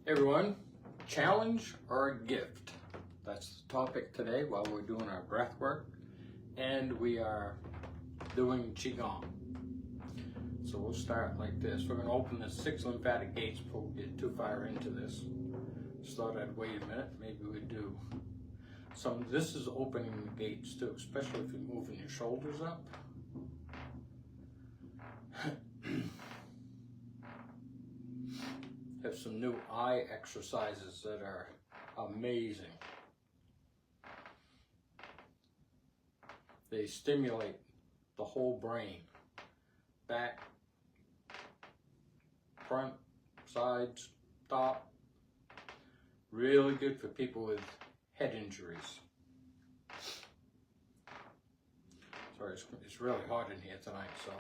Everyone, challenge or a gift? That's the topic today while we're doing our breath work and we are doing Qigong. So we'll start like this. We're going to open the 6 lymphatic gates before we get too far into this. Just thought I'd wait a minute, maybe we'd do some. This is opening the gates too, especially if you're moving your shoulders up. Have some new eye exercises that are amazing. They stimulate the whole brain, back, front, sides, top. Really good for people with head injuries. Sorry, it's really hot in here tonight, so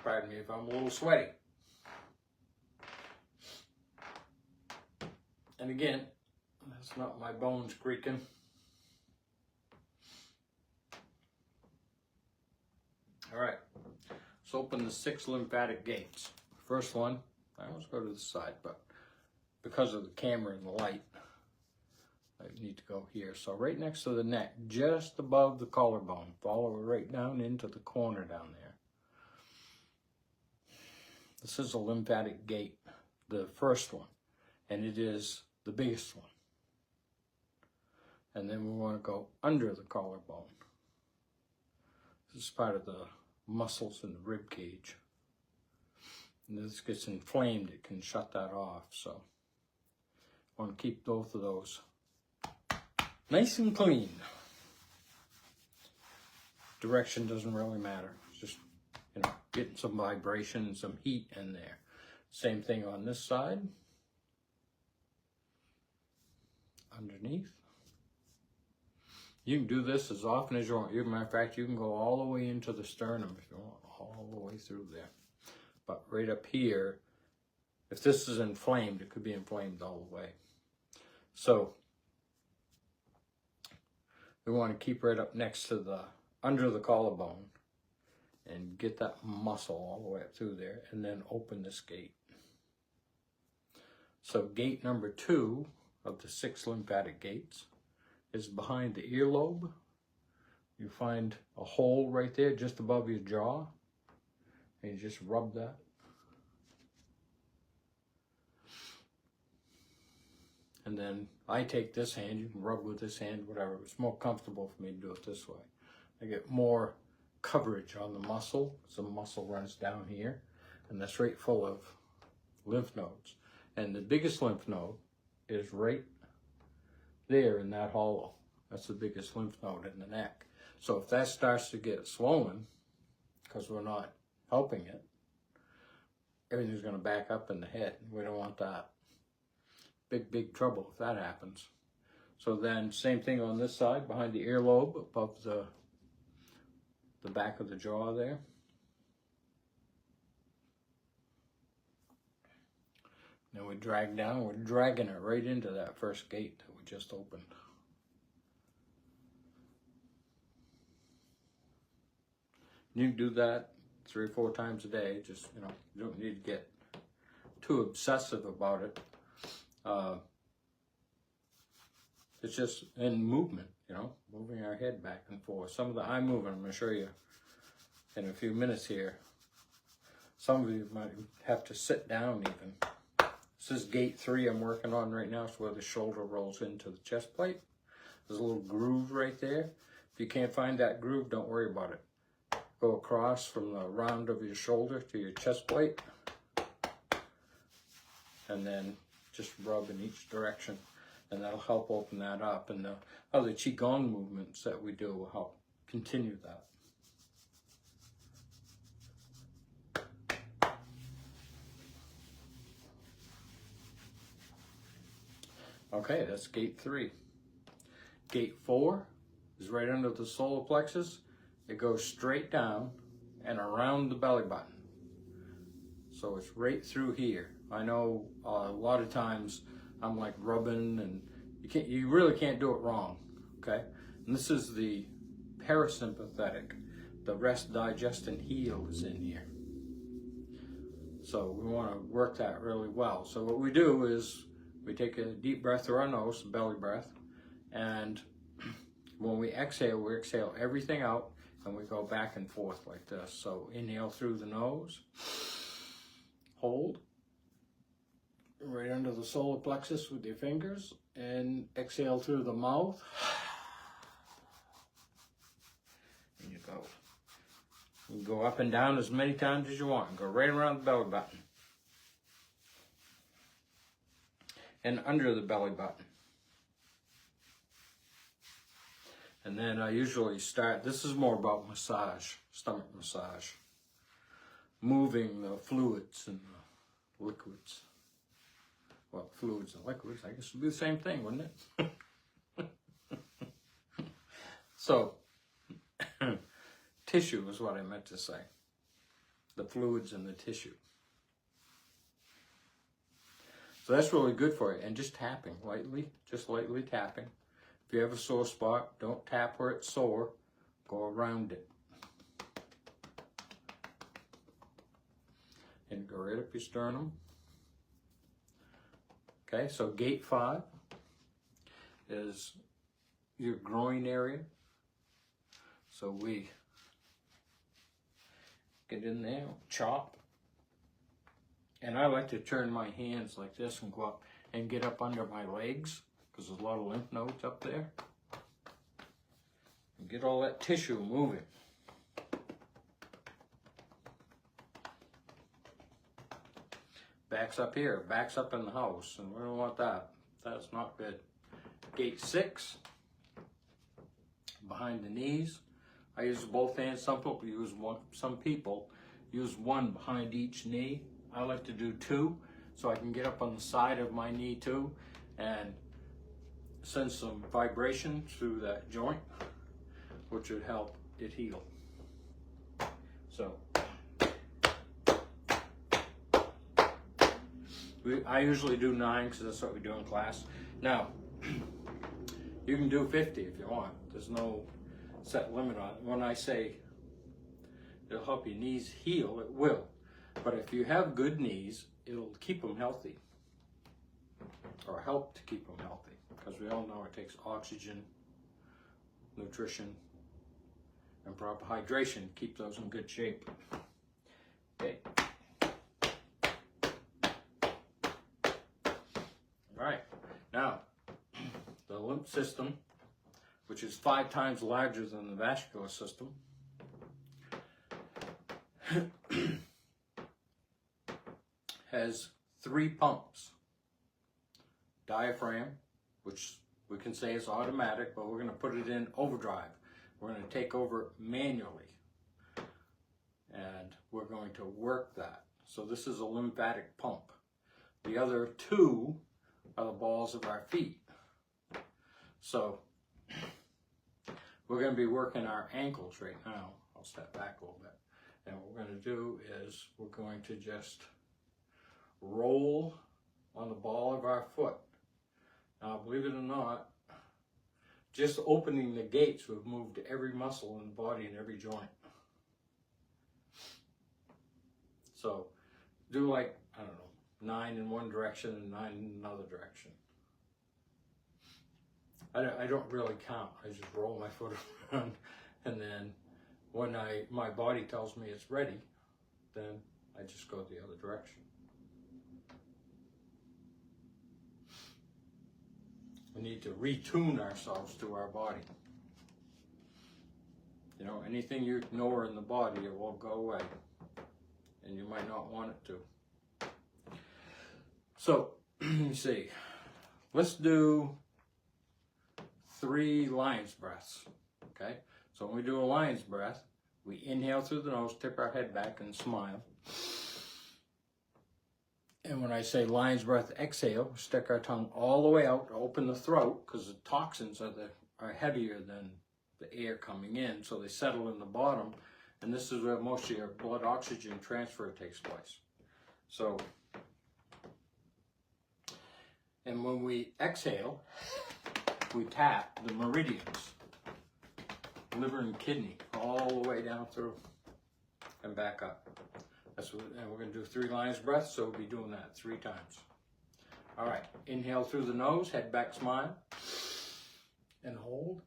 pardon me if I'm a little sweaty. And again, that's not my bones creaking. All right, let's open the 6 lymphatic gates. First one, I always go to the side, but because of the camera and the light, I need to go here. So right next to the neck, just above the collarbone, follow it right down into the corner down there. This is a lymphatic gate, the first one, and it is the biggest one. And then we want to go under the collarbone. This is part of the muscles in the rib cage. And this gets inflamed, it can shut that off. So I want to keep both of those nice and clean. Direction doesn't really matter. It's just, getting some vibration and some heat in there. Same thing on this side. Underneath. You can do this as often as you want. As a matter of fact, you can go all the way into the sternum if you want, all the way through there. But right up here, if this is inflamed, it could be inflamed all the way. So we want to keep right up next to the, under the collarbone, and get that muscle all the way up through there, and then open this gate. So gate number 2 of the 6 lymphatic gates is behind the earlobe. You find a hole right there just above your jaw, and you just rub that. And then I take this hand, you can rub with this hand, whatever. It's more comfortable for me to do it this way. I get more coverage on the muscle. So the muscle runs down here, and that's right full of lymph nodes. And the biggest lymph node is right there in that hollow. That's the biggest lymph node in the neck. So if that starts to get swollen, because we're not helping it, everything's going to back up in the head. We don't want that. Big trouble if that happens. So then same thing on this side, behind the earlobe, above the back of the jaw there. Then we drag down, we're dragging it right into that first gate that we just opened. You can do that 3 or 4 times a day. Just, you don't need to get too obsessive about it. It's just in movement, moving our head back and forth. Some of the eye movement, I'm going to show you in a few minutes here. Some of you might have to sit down even. This is gate 3 I'm working on right now. It's where the shoulder rolls into the chest plate. There's a little groove right there. If you can't find that groove, don't worry about it. Go across from the round of your shoulder to your chest plate. And then just rub in each direction. And that'll help open that up. And the other Qigong movements that we do will help continue that. Okay, that's gate 3. Gate 4 is right under the solar plexus. It goes straight down and around the belly button. So it's right through here. I know a lot of times I'm like rubbing, and you really can't do it wrong, okay? And this is the parasympathetic. The rest, digest, and heal is in here. So we want to work that really well. So what we do is we take a deep breath through our nose, belly breath, and when we exhale everything out, and we go back and forth like this. So inhale through the nose, hold, right under the solar plexus with your fingers, and exhale through the mouth. And you go. You go up and down as many times as you want. Go right around the belly button. And under the belly button. And then I usually start, this is more about massage, stomach massage. Moving the fluids and the liquids. Well, fluids and liquids, I guess would be the same thing, wouldn't it? So, tissue is what I meant to say. The fluids and the tissue. So that's really good for you. And just tapping, lightly, just lightly tapping. If you have a sore spot, don't tap where it's sore, go around it. And go right up your sternum. Okay, so gate 5 is your groin area. So we get in there, chop. And I like to turn my hands like this and go up and get up under my legs, because there's a lot of lymph nodes up there. And get all that tissue moving. Backs up here, backs up in the house, and we don't want that. That's not good. Gate 6, behind the knees. I use both hands. Some people use one. Some people use one behind each knee. I like to do 2, so I can get up on the side of my knee too, and send some vibration through that joint, which would help it heal. So I usually do 9 because that's what we do in class. Now, you can do 50 if you want. There's no set limit on it. When I say it'll help your knees heal, it will. But if you have good knees, it'll keep them healthy, or help to keep them healthy, because we all know it takes oxygen, nutrition, and proper hydration to keep those in good shape. Okay. All right. Now, the lymph system, which is 5 times larger than the vascular system, has 3 pumps. Diaphragm, which we can say is automatic, but we're going to put it in overdrive. We're going to take over manually, and we're going to work that. So this is a lymphatic pump. The other 2 are the balls of our feet. So we're going to be working our ankles right now. I'll step back a little bit. And what we're going to do is we're going to just roll on the ball of our foot. Now, believe it or not, just opening the gates, we've moved every muscle in the body and every joint. So do like, I don't know, 9 in one direction and 9 in another direction. I don't really count. I just roll my foot around, and then when my body tells me it's ready, then I just go the other direction. We need to retune ourselves to our body. You know, anything you ignore in the body, it won't go away. And you might not want it to. So, let me see. Let's do 3 lion's breaths. Okay? So when we do a lion's breath, we inhale through the nose, tip our head back, and smile. And when I say lion's breath, exhale, stick our tongue all the way out to open the throat, because the toxins are heavier than the air coming in, so they settle in the bottom, and this is where most of your blood oxygen transfer takes place. So, and when we exhale, we tap the meridians, liver and kidney, all the way down through and back up. And we're going to do 3 lines of breath, so we'll be doing that 3 times. All right, inhale through the nose, head back, smile, and hold.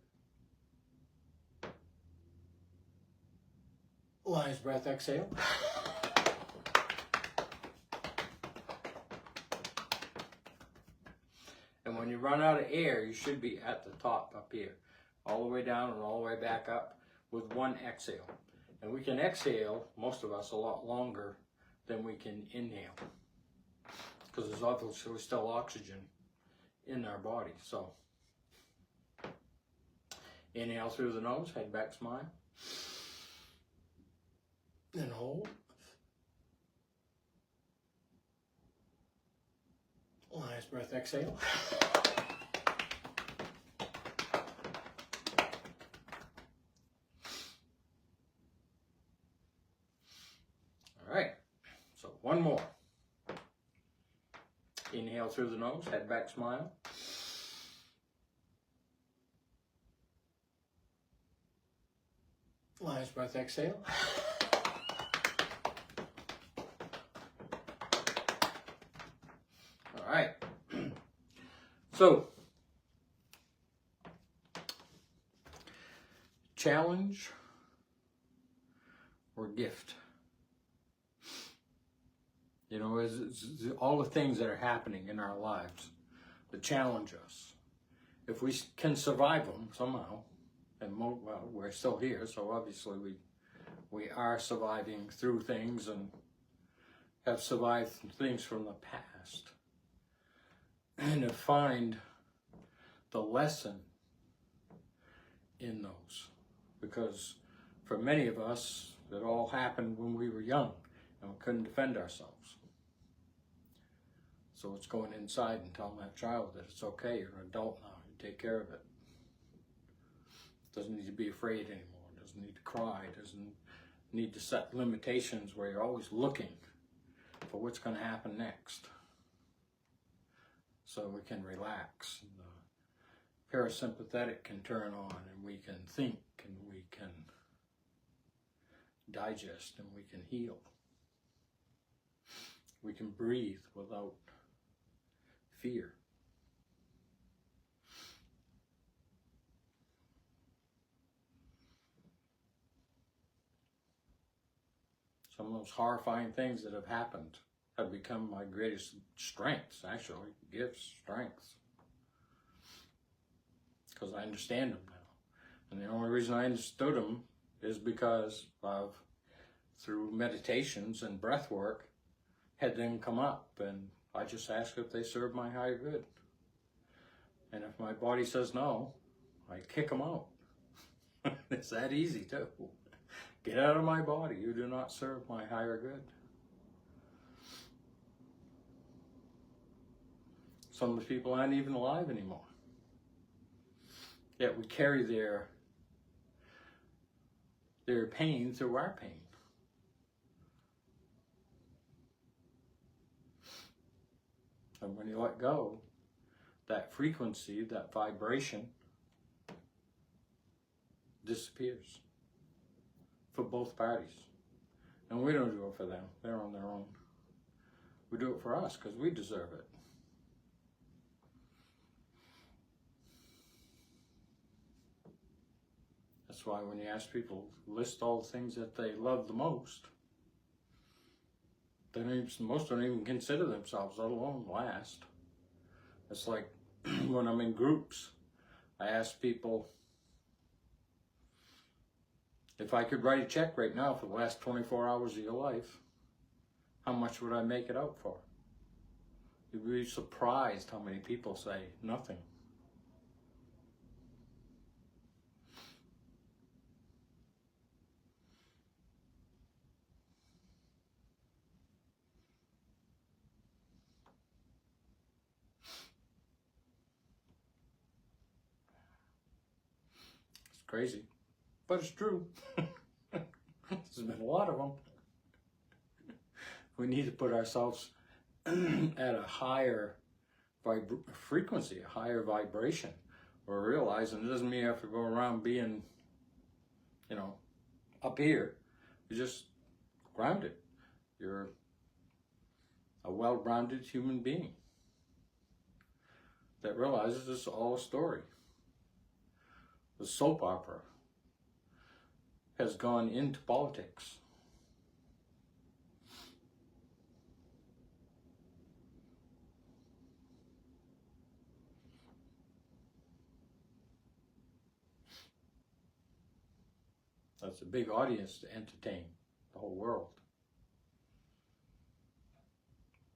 Lion's breath, exhale. And when you run out of air, you should be at the top up here, all the way down and all the way back up with 1 exhale. And we can exhale, most of us, a lot longer than we can inhale, because there's obviously still oxygen in our body. So inhale through the nose, head back, smile, and hold. Lion's breath, exhale. All right, so 1 more. Inhale through the nose, head back, smile. Lion's breath, exhale. All right. So, challenge or gift? You know, it's all the things that are happening in our lives that challenge us. If we can survive them somehow, and well, we're still here, so obviously we are surviving through things and have survived things from the past. And to find the lesson in those. Because for many of us, it all happened when we were young and we couldn't defend ourselves. So it's going inside and telling that child that it's okay, you're an adult now, you take care of it. Doesn't need to be afraid anymore, doesn't need to cry, doesn't need to set limitations where you're always looking for what's going to happen next. So we can relax, and the parasympathetic can turn on, and we can think, and we can digest, and we can heal. We can breathe without fear. Some of those horrifying things that have happened have become my greatest strengths, actually, gifts, strengths. Because I understand them now. And the only reason I understood them is because of, through meditations and breath work, had them come up, and I just ask if they serve my higher good. And if my body says no, I kick them out. It's that easy, too. Get out of my body. You do not serve my higher good. Some of the people aren't even alive anymore. Yet we carry their pain through our pain. And when you let go, that frequency, that vibration disappears for both parties. And we don't do it for them. They're on their own. We do it for us because we deserve it. That's why when you ask people to list all the things that they love the most, most don't even consider themselves, let alone last. It's like when I'm in groups, I ask people, if I could write a check right now for the last 24 hours of your life, how much would I make it out for? You'd be surprised how many people say nothing. It's crazy, but it's true. There's been a lot of them. We need to put ourselves at a higher frequency, a higher vibration. We're realizing it doesn't mean you have to go around being, up here. You're just grounded. You're a well-rounded human being that realizes it's all a story. The soap opera has gone into politics. That's a big audience to entertain the whole world.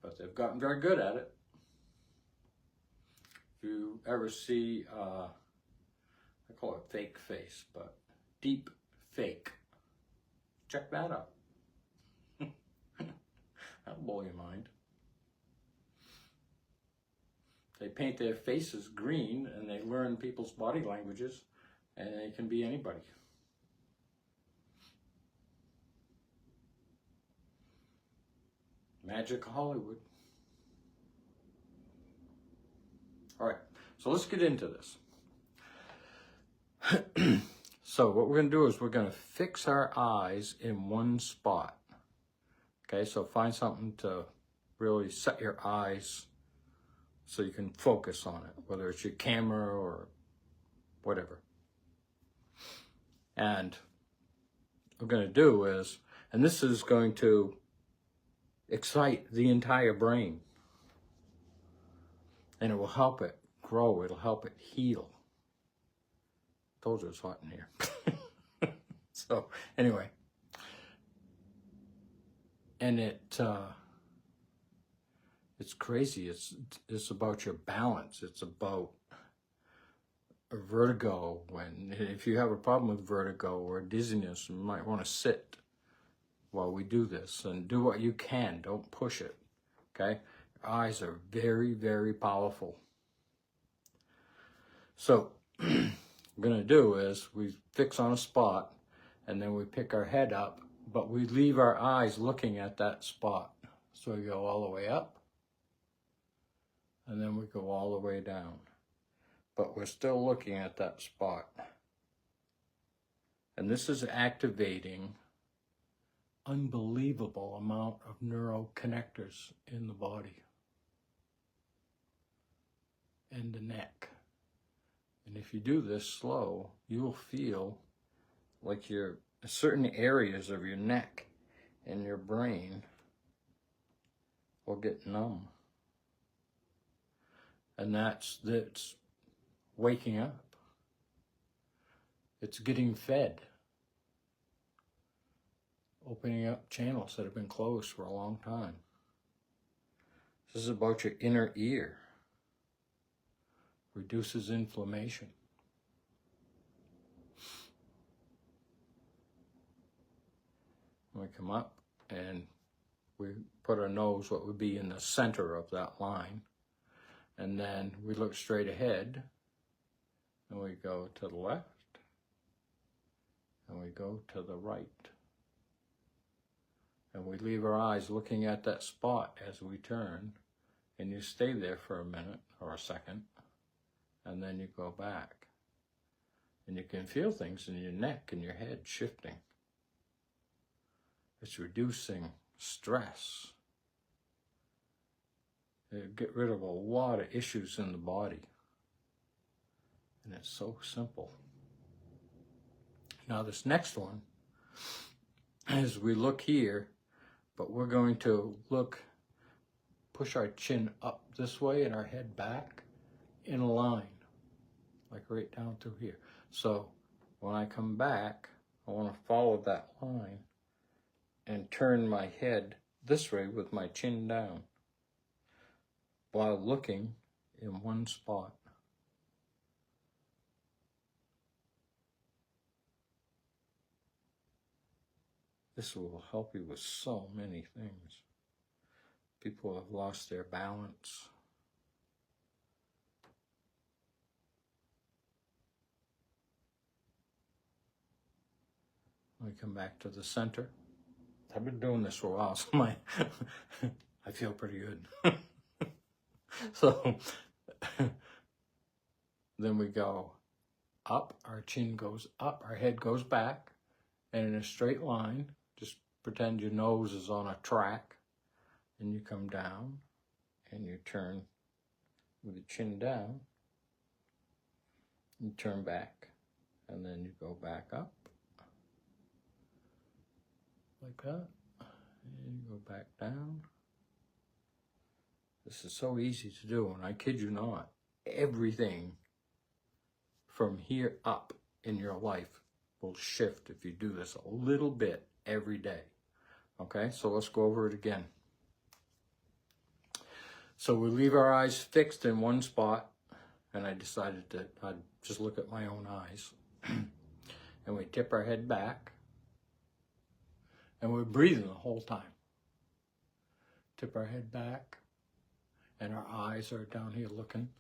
But they've gotten very good at it. If you ever see, I call it fake face, but deep fake, check that out. That'll blow your mind. They paint their faces green and they learn people's body languages, and they can be anybody. Magic of Hollywood. All right, so let's get into this. So what we're going to do is we're going to fix our eyes in one spot. Okay, so find something to really set your eyes so you can focus on it, whether it's your camera or whatever. And what we're going to do is, and this is going to excite the entire brain, and it will help it grow, it'll help it heal. I told you it's hot in here. So anyway, and it's crazy. It's about your balance. It's about vertigo. If you have a problem with vertigo or dizziness, you might want to sit while we do this, and do what you can. Don't push it. Okay? Your eyes are very, very powerful. So what we're going to do is we fix on a spot, and then we pick our head up, but we leave our eyes looking at that spot. So we go all the way up, and then we go all the way down. But we're still looking at that spot. And this is activating unbelievable amount of neuroconnectors in the body and the neck. And if you do this slow, you will feel like certain areas of your neck and your brain will get numb. And that's waking up. It's getting fed. Opening up channels that have been closed for a long time. This is about your inner ear. Reduces inflammation. We come up and we put our nose what would be in the center of that line. And then we look straight ahead, and we go to the left, and we go to the right. And we leave our eyes looking at that spot as we turn, and you stay there for a minute or a second, and then you go back. And you can feel things in your neck and your head shifting. It's reducing stress. Get rid of a lot of issues in the body. And it's so simple. Now this next one, as we look here, but we're going to push our chin up this way and our head back in a line, like right down through here. So when I come back, I want to follow that line and turn my head this way with my chin down while looking in one spot. This will help you with so many things. People have lost their balance. We come back to the center. I've been doing this for a while, so I feel pretty good. So then we go up, our chin goes up, our head goes back, and in a straight line, just pretend your nose is on a track, and you come down, and you turn with the chin down, you turn back, and then you go back up, like that, and you go back down. This is so easy to do, and I kid you not, everything from here up in your life will shift if you do this a little bit every day. Okay, so let's go over it again. So we leave our eyes fixed in one spot, and I decided that I'd just look at my own eyes. And we tip our head back, and we're breathing the whole time. Tip our head back, and our eyes are down here looking,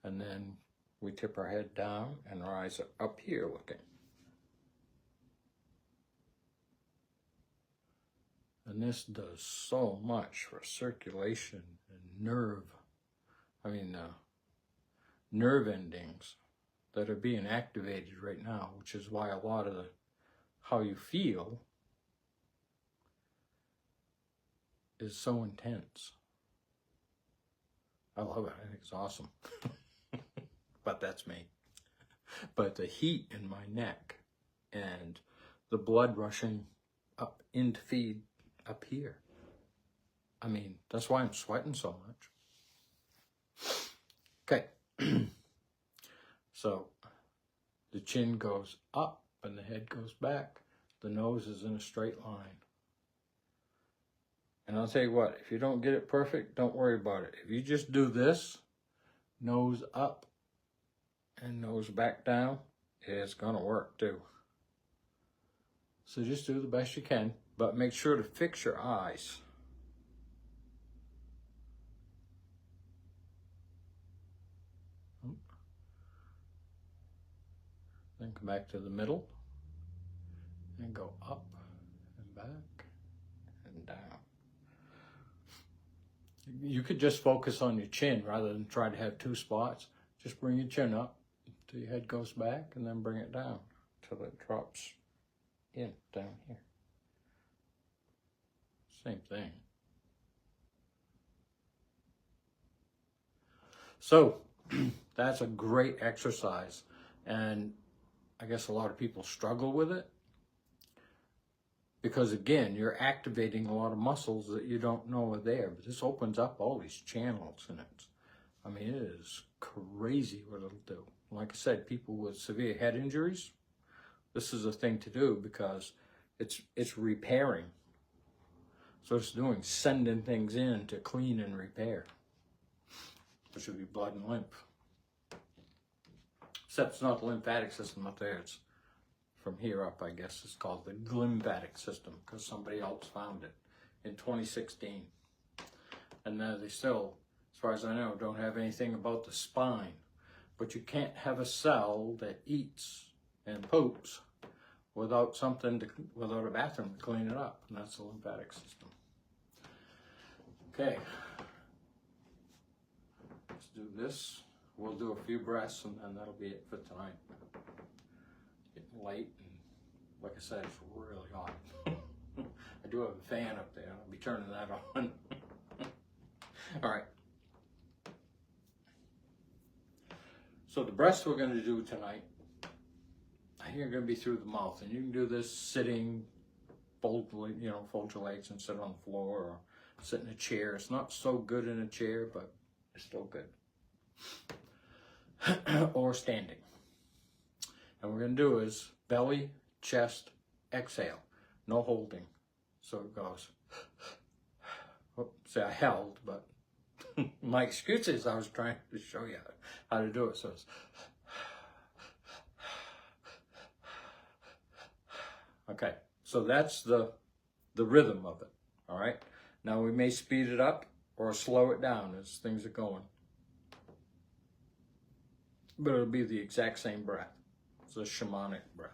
and then we tip our head down, and our eyes are up here looking. And this does so much for circulation and nerve endings that are being activated right now, which is why a lot of how you feel is so intense. I love it. I think it's awesome. But that's me. But the heat in my neck and the blood rushing up into feed up here. I mean, that's why I'm sweating so much. Okay. So the chin goes up and the head goes back. The nose is in a straight line. And I'll tell you what, if you don't get it perfect, don't worry about it. If you just do this, nose up and nose back down, it's going to work too. So just do the best you can, but make sure to fix your eyes. Then come back to the middle and go up and back and down. You could just focus on your chin rather than try to have two spots. Just bring your chin up till your head goes back, and then bring it down till it drops in down here. Same thing. So that's a great exercise, and I guess a lot of people struggle with it because, again, you're activating a lot of muscles that you don't know are there. But this opens up all these channels in it. I mean, it is crazy what it'll do. Like I said, people with severe head injuries, this is a thing to do because it's repairing. So it's sending things in to clean and repair, which would be blood and lymph. Except it's not the lymphatic system up there. It's from here up, I guess. It's called the glymphatic system because somebody else found it in 2016. And they still, as far as I know, don't have anything about the spine. But you can't have a cell that eats and poops without without a bathroom to clean it up. And that's the lymphatic system. Okay. Let's do this. We'll do a few breaths, and then that'll be it for tonight. Getting late, and like I said, it's really hot. I do have a fan up there. I'll be turning that on. All right. So the breaths we're going to do tonight, I think are going to be through the mouth, and you can do this sitting, fold your legs and sit on the floor, or sit in a chair. It's not so good in a chair, but it's still good. Or standing. And what we're going to do is belly, chest, exhale. No holding. So it goes. See, I held, but my excuse is I was trying to show you how to do it. So it's okay. So that's the rhythm of it. All right. Now we may speed it up or slow it down as things are going. But it'll be the exact same breath. It's a shamanic breath.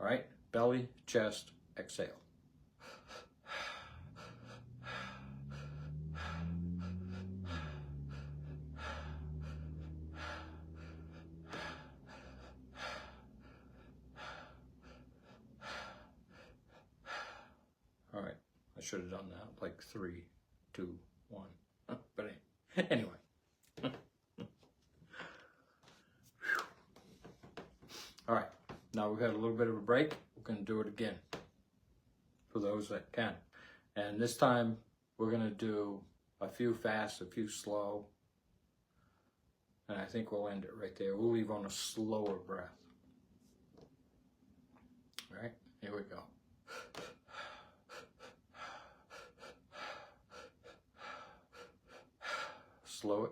All right? Belly, chest, exhale. should have done that, like 3, 2, 1. But anyway. All right, now we've had a little bit of a break. We're going to do it again for those that can. And this time we're going to do a few fast, a few slow. And I think we'll end it right there. We'll leave on a slower breath. All right, here we go. Slow it.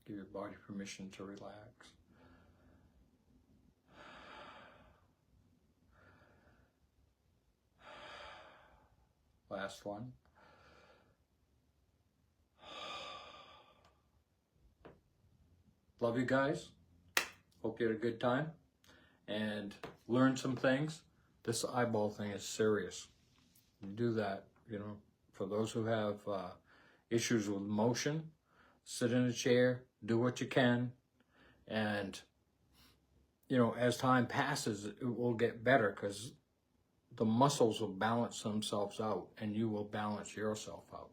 Give your body permission to relax. Last one. Love you guys. Hope you had a good time and learned some things. This eyeball thing is serious. You do that, you know, for those who have issues with motion, sit in a chair, do what you can, and, you know, as time passes, it will get better because the muscles will balance themselves out and you will balance yourself out.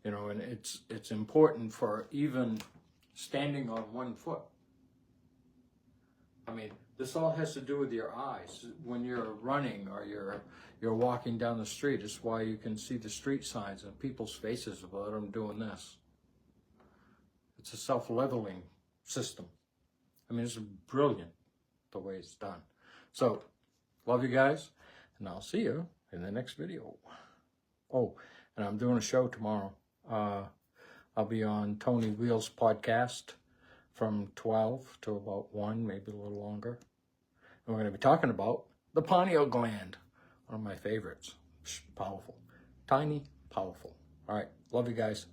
You know, and it's important for even standing on one foot. I mean, this all has to do with your eyes. When you're running or you're walking down the street, it's why you can see the street signs and people's faces about them doing this. It's a self-leveling system. I mean, it's brilliant the way it's done. So, love you guys, and I'll see you in the next video. Oh, and I'm doing a show tomorrow. I'll be on Tony Wheel's podcast from 12 to about 1, maybe a little longer. And we're going to be talking about the pineal gland, one of my favorites. Powerful. Tiny, powerful. All right. Love you guys.